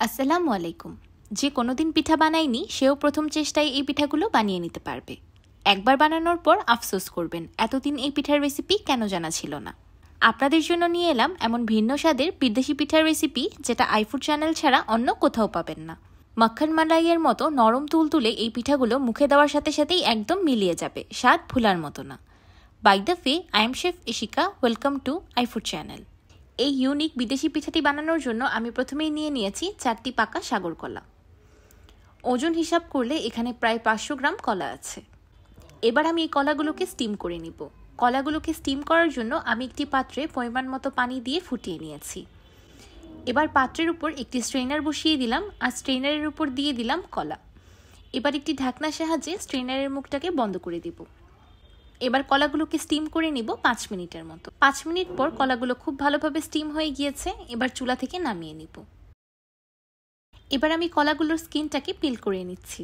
আসসালামু আলাইকুম। যে কোনোদিন পিঠা বানায়নি সেও প্রথম চেষ্টায় এই পিঠাগুলো বানিয়ে নিতে পারবে। একবার বানানোর পর আফসোস করবেন এতদিন এই পিঠার রেসিপি কেন জানা ছিল না। আপনাদের জন্য নিয়ে এলাম এমন ভিন্ন স্বাদের বিদেশি পিঠার রেসিপি যেটা আইফুড চ্যানেল ছাড়া অন্য কোথাও পাবেন না। মাখন মালাইয়ের মতো নরম তুলতুলে এই পিঠাগুলো মুখে দেওয়ার সাথে সাথেই একদম মিলিয়ে যাবে, স্বাদ ভুলার মতো না। By the way, I am chef Ishika, welcome to iFood চ্যানেল। এই ইউনিক বিদেশি পিঠাটি বানানোর জন্য আমি প্রথমেই নিয়ে নিয়েছি 4টি পাকা সাগর কলা। ওজন হিসাব করলে এখানে প্রায় 500 গ্রাম কলা আছে। এবার আমি এই কলাগুলোকে স্টিম করে নিব। কলাগুলোকে স্টিম করার জন্য আমি একটি পাত্রে পরিমাণ মতো পানি দিয়ে ফুটিয়ে নিয়েছি। এবার পাত্রের উপর একটি স্ট্রেনার বসিয়ে দিলাম আর স্ট্রেনারের উপর দিয়ে দিলাম কলা। এবার একটি ঢাকনার সাহায্যে স্ট্রেনারের মুখটাকে বন্ধ করে দিব। এবার কলাগুলোকে স্টিম করে নিব 5 মিনিটের মতো। 5 মিনিট পর কলাগুলো খুব ভালোভাবে স্টিম হয়ে গিয়েছে। এবার চুলা থেকে নামিয়ে নিব। এবার আমি কলাগুলোর স্কিনটাকে পিল করে নিচ্ছি।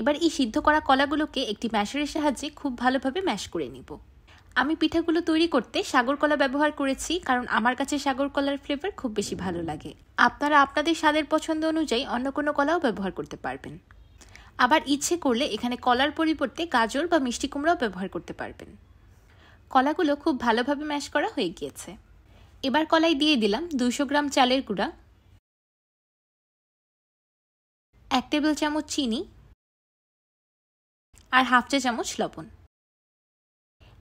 এবার এই সিদ্ধ করা কলাগুলোকে একটি ম্যাশারের সাহায্যে খুব ভালোভাবে ম্যাশ করে নিব। আমি পিঠাগুলো তৈরি করতে সাগর কলা ব্যবহার করেছি, কারণ আমার কাছে সাগর কলার ফ্লেভার খুব বেশি ভালো লাগে। আপনারা আপনাদের স্বাদের পছন্দ অনুযায়ী অন্য কোনো কলাও ব্যবহার করতে পারবেন। আবার ইচ্ছে করলে এখানে কলার পরিবর্তে গাজর বা মিষ্টি কুমড়াও ব্যবহার করতে পারবেন। কলাগুলো খুব ভালোভাবে ম্যাশ করা হয়ে গিয়েছে। এবার কলাই দিয়ে দিলাম 200 গ্রাম চালের গুঁড়া, 1 টেবিল চামচ চিনি আর হাফ চা চামচ লবণ।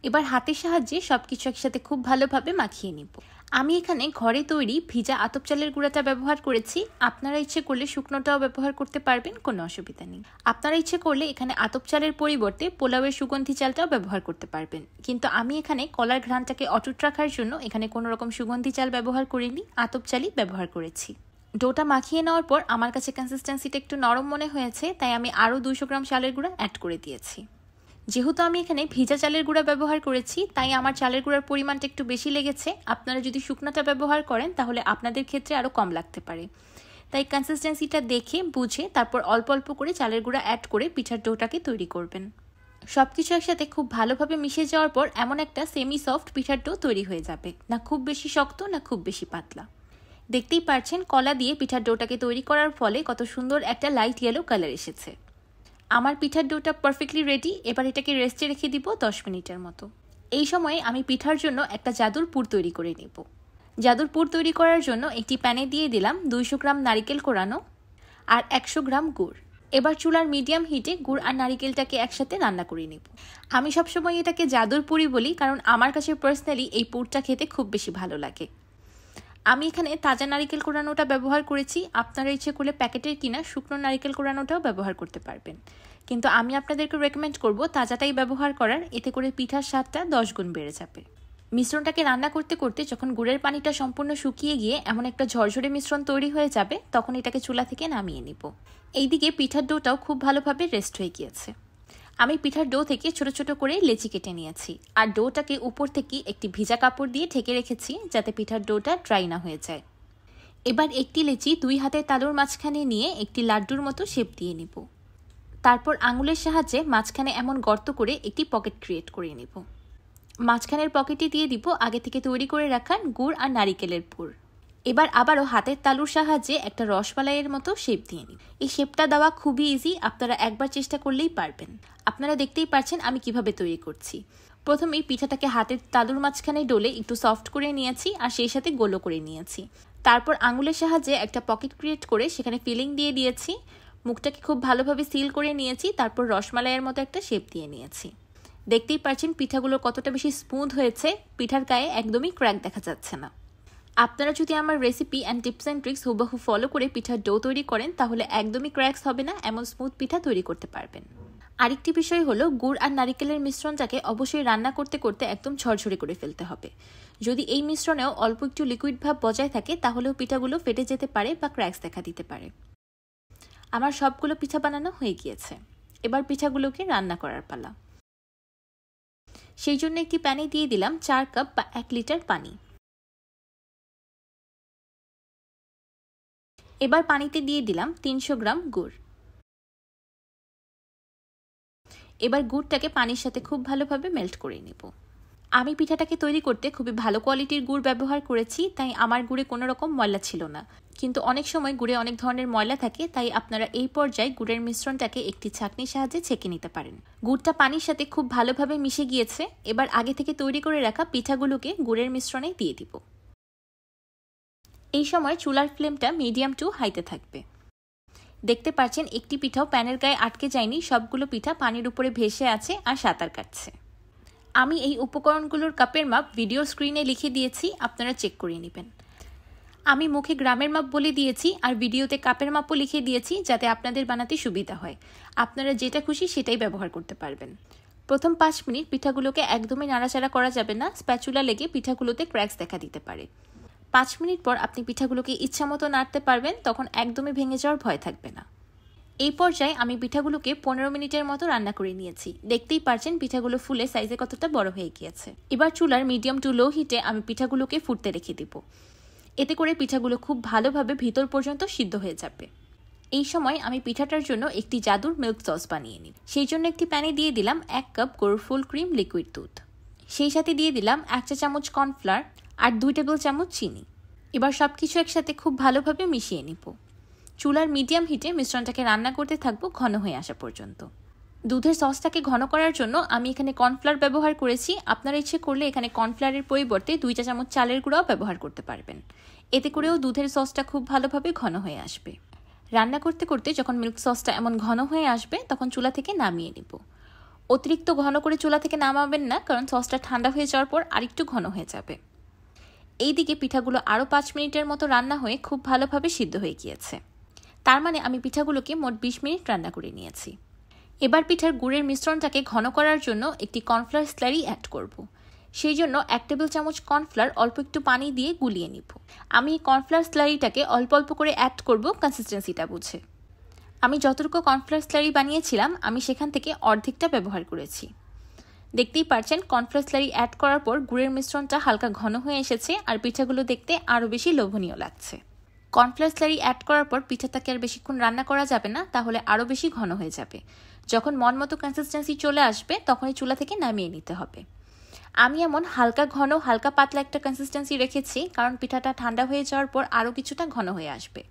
এবার হাতের সাহায্যে সবকিছু একসাথে খুব ভালোভাবে মাখিয়ে নিব। আমি এখানে ঘরে তৈরি ভিজা আতপ চালের গুঁড়াটা ব্যবহার করেছি। আপনারা ইচ্ছে করলে শুকনোটাও ব্যবহার করতে পারবেন, কোনো অসুবিধা নেই। আপনারা ইচ্ছে করলে এখানে আতপ চালের পরিবর্তে পোলাওয়ের সুগন্ধি চালটাও ব্যবহার করতে পারবেন, কিন্তু আমি এখানে কলার ঘ্রাণটাকে অটুট রাখার জন্য এখানে কোনো রকম সুগন্ধি চাল ব্যবহার করিনি, আতপ চালই ব্যবহার করেছি। ডোটা মাখিয়ে নেওয়ার পর আমার কাছে কনসিস্টেন্সিটা একটু নরম মনে হয়েছে, তাই আমি আরও 200 গ্রাম চালের গুঁড়া অ্যাড করে দিয়েছি। যেহেতু আমি এখানে ভিজা চালের গুঁড়া ব্যবহার করেছি, তাই আমার চালের গুঁড়ার পরিমাণটা একটু বেশি লেগেছে। আপনারা যদি শুকনাটা ব্যবহার করেন তাহলে আপনাদের ক্ষেত্রে আরও কম লাগতে পারে। তাই কনসিস্টেন্সিটা দেখে বুঝে তারপর অল্প অল্প করে চালের গুঁড়া অ্যাড করে পিঠার ডোটাকে তৈরি করবেন। সব কিছু একসাথে খুব ভালোভাবে মিশে যাওয়ার পর এমন একটা সেমি সফট পিঠার ডো তৈরি হয়ে যাবে, না খুব বেশি শক্ত না খুব বেশি পাতলা। দেখতেই পাচ্ছেন কলা দিয়ে পিঠার ডোটাকে তৈরি করার ফলে কত সুন্দর একটা লাইট ইয়েলো কালার এসেছে। আমার পিঠার ডোটা পারফেক্টলি রেডি। এবার এটাকে রেস্টে রেখে দিব 10 মিনিটের মতো। এই সময়ে আমি পিঠার জন্য একটা জাদুর পুর তৈরি করে নেব। জাদুর পুর তৈরি করার জন্য একটি প্যানে দিয়ে দিলাম 200 গ্রাম নারিকেল কোরানো আর 100 গ্রাম গুড়। এবার চুলার মিডিয়াম হিটে গুড় আর নারিকেলটাকে একসাথে রান্না করে নেব। আমি সবসময় এটাকে জাদুর পুরই বলি, কারণ আমার কাছে পার্সোনালি এই পুরটা খেতে খুব বেশি ভালো লাগে। আমি এখানে তাজা নারিকেল কোরানোটা ব্যবহার করেছি। আপনারা ইচ্ছে করলে প্যাকেটের কিনা শুকনো নারিকেল কোরানোটাও ব্যবহার করতে পারবেন, কিন্তু আমি আপনাদেরকে রেকমেন্ড করব তাজাটাই ব্যবহার করার। এতে করে পিঠার স্বাদটা 10 গুণ বেড়ে যাবে। মিশ্রণটাকে রান্না করতে করতে যখন গুড়ের পানিটা সম্পূর্ণ শুকিয়ে গিয়ে এমন একটা ঝরঝরে মিশ্রণ তৈরি হয়ে যাবে, তখন এটাকে চুলা থেকে নামিয়ে নিব। এইদিকে পিঠার ডোটাও খুব ভালোভাবে রেস্ট হয়ে গিয়েছে। আমি পিঠার ডো থেকে ছোট ছোট করে লেচি কেটে নিয়েছি আর ডোটাকে উপর থেকে একটি ভিজা কাপড় দিয়ে ঢেকে রেখেছি, যাতে পিঠার ডোটা ড্রাই না হয়ে যায়। এবার একটি লেচি 2 হাতের তালুর মাঝখানে নিয়ে একটি লাড্ডুর মতো শেপ দিয়ে নিব। তারপর আঙুলের সাহায্যে মাঝখানে এমন গর্ত করে একটি পকেট ক্রিয়েট করে নিব। মাঝখানের পকেটে দিয়ে দিব আগে থেকে তৈরি করে রাখা গুড় আর নারিকেলের পুর। এবার আবারও হাতের তালুর সাহায্যে একটা রসমালাইয়ের মতো শেপ দিয়ে নিন। এই শেপটা দেওয়া খুবই ইজি, আপনারা একবার চেষ্টা করলেই পারবেন। আপনারা দেখতেই পাচ্ছেন আমি কিভাবে তৈরি করছি। প্রথমেই পিঠাটাকে হাতের তালুর মাঝখানে ডলে একটু সফট করে নিয়েছি আর সেই সাথে গোলো করে নিয়েছি। তারপর আঙুলের সাহায্যে একটা পকেট ক্রিয়েট করে সেখানে ফিলিং দিয়ে দিয়েছি। মুখটাকে খুব ভালোভাবে সিল করে নিয়েছি। তারপর রসমালাইয়ের মতো একটা শেপ দিয়ে নিয়েছি। দেখতেই পাচ্ছেন পিঠাগুলো কতটা বেশি স্মুথ হয়েছে, পিঠার গায়ে একদমই ক্র্যাক দেখা যাচ্ছে না। আপনারা যদি আমার recipe and tips and tricks হুবহু ফলো করে পিঠার ডো তৈরি করেন, তাহলে একদমই ক্র্যাকস হবে না, এমন স্মুথ পিঠা তৈরি করতে পারবেন। আরেকটি বিষয় হলো, গুড় আর নারিকেলের মিশ্রণটাকে অবশ্যই রান্না করতে করতে একদম ঝরঝরে করে ফেলতে হবে। যদি এই মিশ্রণেও অল্প একটু লিকুইড ভাব বজায় থাকে, তাহলেও পিঠাগুলো ফেটে যেতে পারে বা ক্র্যাকস দেখা দিতে পারে। আমার সবগুলো পিঠা বানানো হয়ে গিয়েছে। এবার পিঠাগুলোকে রান্না করার পালা। সেই জন্য একটি প্যানে দিয়ে দিলাম 4 কাপ বা 1 লিটার পানি। এবার পানিতে দিয়ে দিলাম 300 গ্রাম গুড়। এবার গুড়টাকে পানির সাথে খুব ভালোভাবে মেল্ট করে নেব। আমি পিঠাটাকে তৈরি করতে খুবই ভালো কোয়ালিটির গুড় ব্যবহার করেছি, তাই আমার গুড়ে কোনো রকম ময়লা ছিল না। কিন্তু অনেক সময় গুড়ে অনেক ধরনের ময়লা থাকে, তাই আপনারা এই পর্যায়ে গুড়ের মিশ্রণটাকে একটি ছাঁকনির সাহায্যে ছেঁকে নিতে পারেন। গুড়টা পানির সাথে খুব ভালোভাবে মিশে গিয়েছে। এবার আগে থেকে তৈরি করে রাখা পিঠাগুলোকে গুড়ের মিশ্রণে দিয়ে দিব। এই সময় চুলার ফ্লেমটা মিডিয়াম টু হাইতে থাকবে। দেখতে পাচ্ছেন একটি পিঠাও প্যানের গায়ে আটকে যায়নি, সবগুলো পিঠা পানির উপরে ভেসে আছে আর সাঁতার কাটছে। আমি এই উপকরণগুলোর কাপের মাপ ভিডিও স্ক্রিনে লিখে দিয়েছি, আপনারা চেক করে নেবেন। আমি মুখে গ্রামের মাপ বলে দিয়েছি আর ভিডিওতে কাপের মাপও লিখে দিয়েছি, যাতে আপনাদের বানাতে সুবিধা হয়। আপনারা যেটা খুশি সেটাই ব্যবহার করতে পারবেন। প্রথম 5 মিনিট পিঠাগুলোকে একদমই নাড়াচাড়া করা যাবে না, স্প্যাচুলা লেগে পিঠাগুলোতে ক্র্যাকস দেখা দিতে পারে। 5 মিনিট পর আপনি পিঠাগুলোকে ইচ্ছামতো নাড়তে পারবেন, তখন একদমই ভেঙে যাওয়ার ভয় থাকবে না। এই পর্যায়ে আমি পিঠাগুলোকে 15 মিনিটের মতো রান্না করে নিয়েছি। দেখতেই পারছেন পিঠাগুলো ফুলে সাইজে কতটা বড় হয়ে গিয়েছে। এবার চুলার মিডিয়াম টু লো হিটে আমি পিঠাগুলোকে ফুটতে রেখে দিব। এতে করে পিঠাগুলো খুব ভালোভাবে ভিতর পর্যন্ত সিদ্ধ হয়ে যাবে। এই সময় আমি পিঠাটার জন্য একটি জাদুর মিল্ক সস বানিয়ে নিই। সেই জন্য একটি প্যানে দিয়ে দিলাম 1 কাপ গরুর ফুল ক্রিম লিকুইড দুধ। সেই সাথে দিয়ে দিলাম 1 চা চামচ কর্নফ্লাওয়ার আর 2 টেবিল চামচ চিনি। এবার সবকিছু একসাথে খুব ভালোভাবে মিশিয়ে নিব। চুলার মিডিয়াম হিটে মিশ্রণটাকে রান্না করতে থাকবো ঘন হয়ে আসা পর্যন্ত। দুধের সসটাকে ঘন করার জন্য আমি এখানে কর্নফ্লাওয়ার ব্যবহার করেছি। আপনারা ইচ্ছে করলে এখানে কর্নফ্লাওয়ারের পরিবর্তে 2 চা চামচ চালের গুঁড়াও ব্যবহার করতে পারবেন। এতে করেও দুধের সসটা খুব ভালোভাবে ঘন হয়ে আসবে। রান্না করতে করতে যখন মিল্ক সসটা এমন ঘন হয়ে আসবে, তখন চুলা থেকে নামিয়ে নিব। অতিরিক্ত ঘন করে চুলা থেকে নামাবেন না, কারণ সসটা ঠান্ডা হয়ে যাওয়ার পর আরেকটু ঘন হয়ে যাবে। এইদিকে পিঠাগুলো আরও 5 মিনিটের মতো রান্না হয়ে খুব ভালোভাবে সিদ্ধ হয়ে গিয়েছে। তার মানে আমি পিঠাগুলোকে মোট 20 মিনিট রান্না করে নিয়েছি। এবার পিঠার গুড়ের মিশ্রণটাকে ঘন করার জন্য একটি কর্নফ্লাওয়ার স্লারি অ্যাড করব। সেই জন্য 1 টেবিল চামচ কর্নফ্লাওয়ার অল্প একটু পানি দিয়ে গুলিয়ে নিব। আমি এই কর্নফ্লাওয়ার স্লারিটাকে অল্প অল্প করে অ্যাড করব কনসিস্টেন্সিটা বুঝে। আমি যতটুকু কর্নফ্লাওয়ার স্লারি বানিয়েছিলাম, আমি সেখান থেকে অর্ধেকটা ব্যবহার করেছি। দেখতেই পাচ্ছেন কর্নফ্লাওয়ার স্লারি অ্যাড করার পর গুড়ের মিশ্রণটা হালকা ঘন হয়ে এসেছে আর পিঠাগুলো দেখতে আরও বেশি লোভনীয় লাগছে। কর্নফ্লাওয়ার স্লারি অ্যাড করার পর পিঠাটাকে আর বেশিক্ষণ রান্না করা যাবে না, তাহলে আরও বেশি ঘন হয়ে যাবে। যখন মন মতো কনসিস্টেন্সি চলে আসবে, তখনই চুলা থেকে নামিয়ে নিতে হবে। আমি এমন হালকা ঘন হালকা পাতলা একটা কনসিস্টেন্সি রেখেছি, কারণ পিঠাটা ঠান্ডা হয়ে যাওয়ার পর আরও কিছুটা ঘন হয়ে আসবে।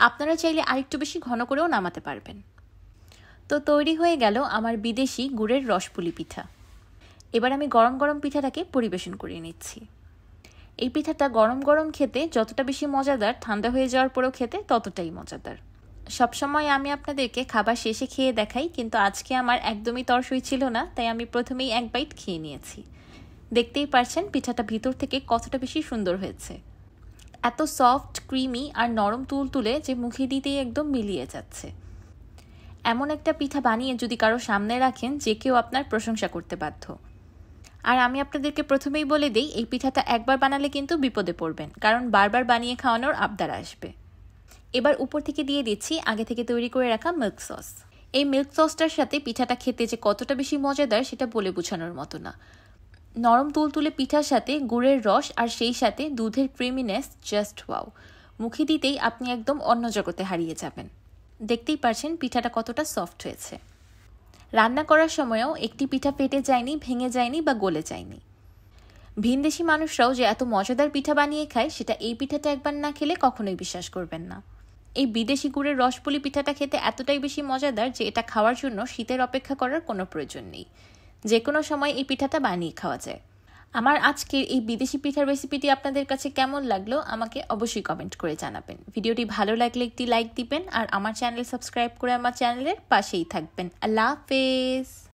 আপনারা চাইলে আরেকটু বেশি ঘন করেও নামাতে পারবেন। তো তৈরি হয়ে গেল আমার বিদেশি গুড়ের রসপুলি পিঠা। এবার আমি গরম গরম পিঠাটাকে পরিবেশন করে নিচ্ছি। এই পিঠাটা গরম গরম খেতে যতটা বেশি মজাদার, ঠান্ডা হয়ে যাওয়ার পরেও খেতে ততটাই মজাদার। সবসময় আমি আপনাদেরকে খাবার শেষে খেয়ে দেখাই, কিন্তু আজকে আমার একদমই তরসই ছিল না, তাই আমি প্রথমেই 1 বাইট খেয়ে নিয়েছি। দেখতেই পারছেন পিঠাটা ভিতর থেকে কতটা বেশি সুন্দর হয়েছে। এত সফট, ক্রিমি আর নরম তুলতুলে যে মুখে দিতেই একদম মিলিয়ে যাচ্ছে। এমন একটা পিঠা বানিয়ে যদি কারো সামনে রাখেন, যে কেউ আপনার প্রশংসা করতে বাধ্য। আর আমি আপনাদেরকে প্রথমেই বলে দিই, এই পিঠাটা একবার বানালে কিন্তু বিপদে পড়বেন, কারণ বারবার বানিয়ে খাওয়ানোর আবদার আসবে। এবার উপর থেকে দিয়ে দিচ্ছি আগে থেকে তৈরি করে রাখা মিল্ক সস। এই মিল্ক সসটার সাথে পিঠাটা খেতে যে কতটা বেশি মজাদার, সেটা বলে বোঝানোর মতো না। নরম তুলতুলে পিঠার সাথে গুড়ের রস আর সেই সাথে দুধের ক্রিমিনেস, জাস্ট ওয়াও। মুখে দিতেই আপনি একদম অন্য জগতে হারিয়ে যাবেন। দেখতেই পারছেন পিঠাটা কতটা সফট হয়েছে। রান্না করার সময়ও একটি পিঠা ফেটে যায়নি, ভেঙে যায়নি বা গলে যায়নি। ভিনদেশি মানুষরাও যে এত মজাদার পিঠা বানিয়ে খায়, সেটা এই পিঠাটা একবার না খেলে কখনোই বিশ্বাস করবেন না। এই বিদেশি গুড়ের রসপুলি পিঠাটা খেতে এতটাই বেশি মজাদার যে এটা খাওয়ার জন্য শীতের অপেক্ষা করার কোনো প্রয়োজন নেই। যে কোনো সময় এই পিঠাটা বানিয়ে খাওয়া যায়। আমার আজকের এই বিদেশি পিঠার রেসিপিটি আপনাদের কাছে কেমন লাগলো আমাকে অবশ্যই কমেন্ট করে জানাবেন। ভিডিওটি ভালো লাগলে একটি লাইক দিবেন আর আমার চ্যানেল সাবস্ক্রাইব করে আমার চ্যানেলের পাশেই থাকবেন। আল্লাহ হাফেজ।